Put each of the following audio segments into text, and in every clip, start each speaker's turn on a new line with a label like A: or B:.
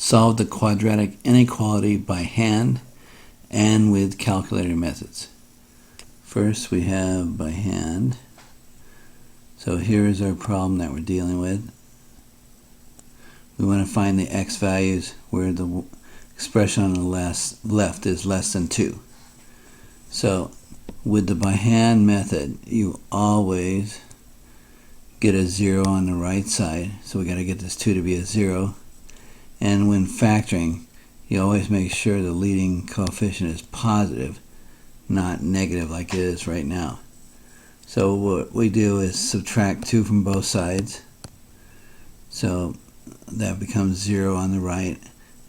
A: Solve the quadratic inequality by hand and with calculator methods. First we have by hand. So here is our problem that we're dealing with. We want to find the x values where the expression on the left is less than 2. So with the by hand method, you always get a 0 on the right side. So we got to get this 2 to be a 0. And when factoring, you always make sure the leading coefficient is positive, not negative like it is right now. So what we do is subtract 2 from both sides. So that becomes 0 on the right,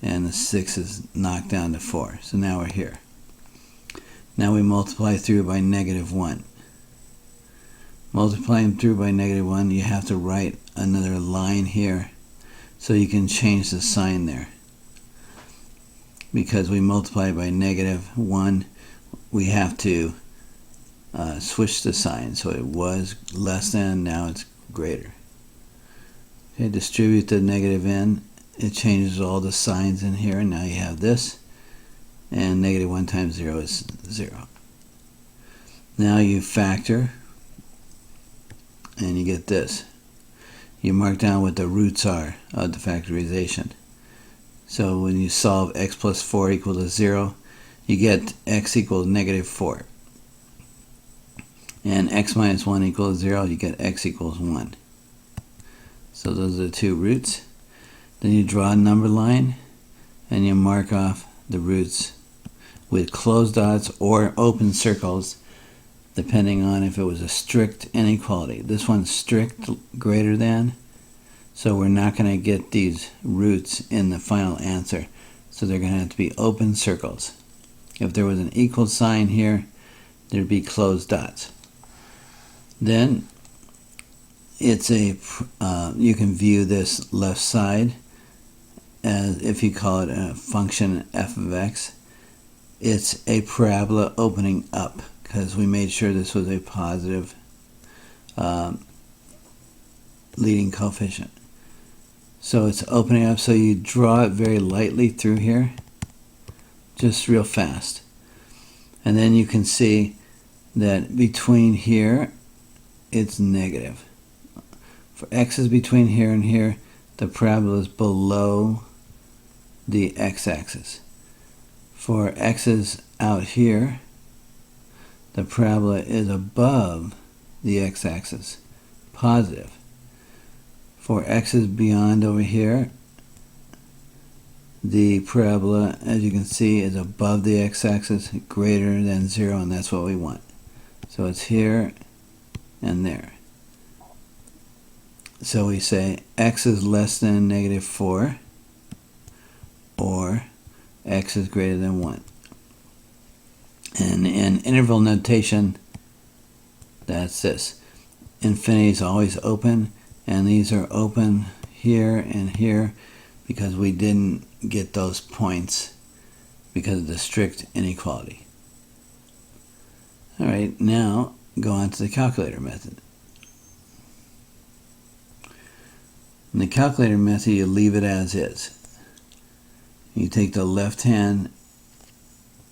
A: and the 6 is knocked down to 4. So now we're here. Now we multiply through by -1. Multiplying through by -1, you have to write another line here so you can change the sign there. Because we multiply by -1, we have to switch the sign. So it was less than, now it's greater. Okay, distribute the negative in. It changes all the signs in here, and now you have this. And -1 times 0 is 0. Now you factor, and you get this. You mark down what the roots are of the factorization. So when you solve x plus 4 equal to 0, you get x equals -4. And x minus 1 equals 0, you get x equals 1. So those are the two roots. Then you draw a number line, and you mark off the roots with closed dots or open circles, depending on if it was a strict inequality. This one's strict greater than, so we're not going to get these roots in the final answer. So they're going to have to be open circles. If there was an equal sign here, there'd be closed dots. Then it's you can view this left side as, if you call it a function f of x, it's a parabola opening up, because we made sure this was a positive leading coefficient. So it's opening up, so you draw it very lightly through here, just real fast. And then you can see that between here, it's negative. For x is between here and here, the parabola is below the x-axis. For x's out here, the parabola is above the x-axis, positive. For x's beyond over here, the parabola, as you can see, is above the x-axis, greater than 0, and that's what we want. So it's here and there. So we say x is less than -4, or x is greater than 1. And in interval notation, that's this. Infinity is always open, and these are open here and here because we didn't get those points because of the strict inequality. Alright, now go on to the calculator method. In the calculator method, you leave it as is. You take the left-hand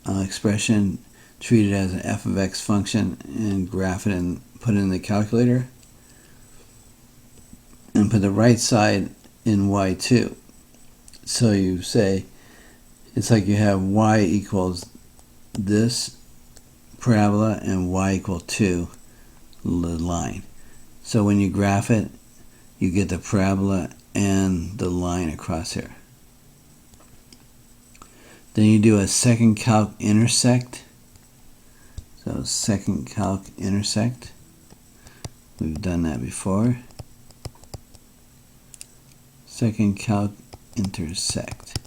A: expression, treat it as an f of x function, and graph it and put it in the calculator. And put the right side in y2. So you say, it's like you have y equals this parabola and y equal 2, the line. So when you graph it, you get the parabola and the line across here. Then you do a second calc intersect. So second calc intersect. We've done that before. Second calc intersect.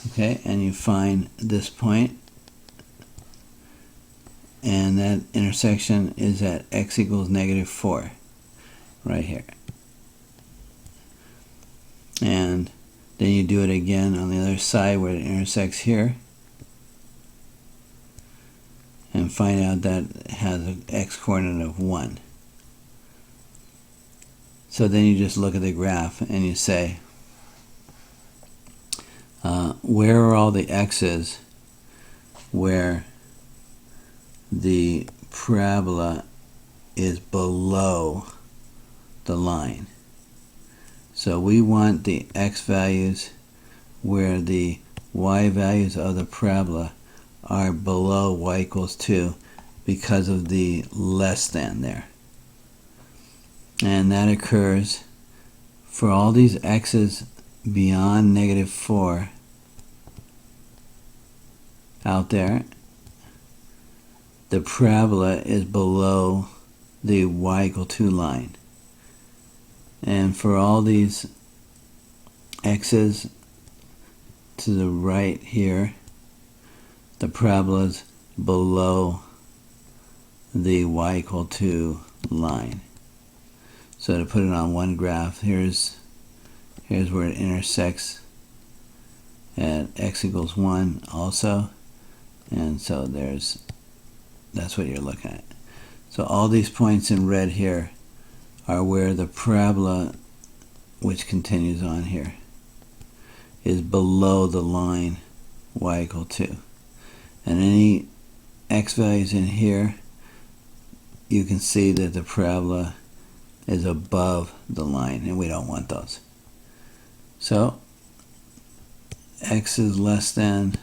A: Okay, and you find this point, and that intersection is at x equals -4, right here. And then you do it again on the other side where it intersects here, and find out that it has an x coordinate of 1. So then you just look at the graph and you say, where are all the x's where the parabola is below the line? So we want the x values where the y values of the parabola are below y equals 2 because of the less than there. And that occurs for all these x's beyond negative 4 out there. The parabola is below the y equal 2 line. And for all these x's to the right here, the parabola is below the y equal 2 line. So to put it on one graph, here's where it intersects at x equals 1 also. And so that's what you're looking at. So all these points in red here are where the parabola, which continues on here, is below the line y equal 2. And any x values in here, you can see that the parabola is above the line, and we don't want those. So x is less than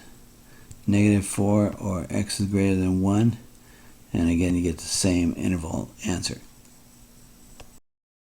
A: negative 4 or x is greater than 1, and again you get the same interval answer.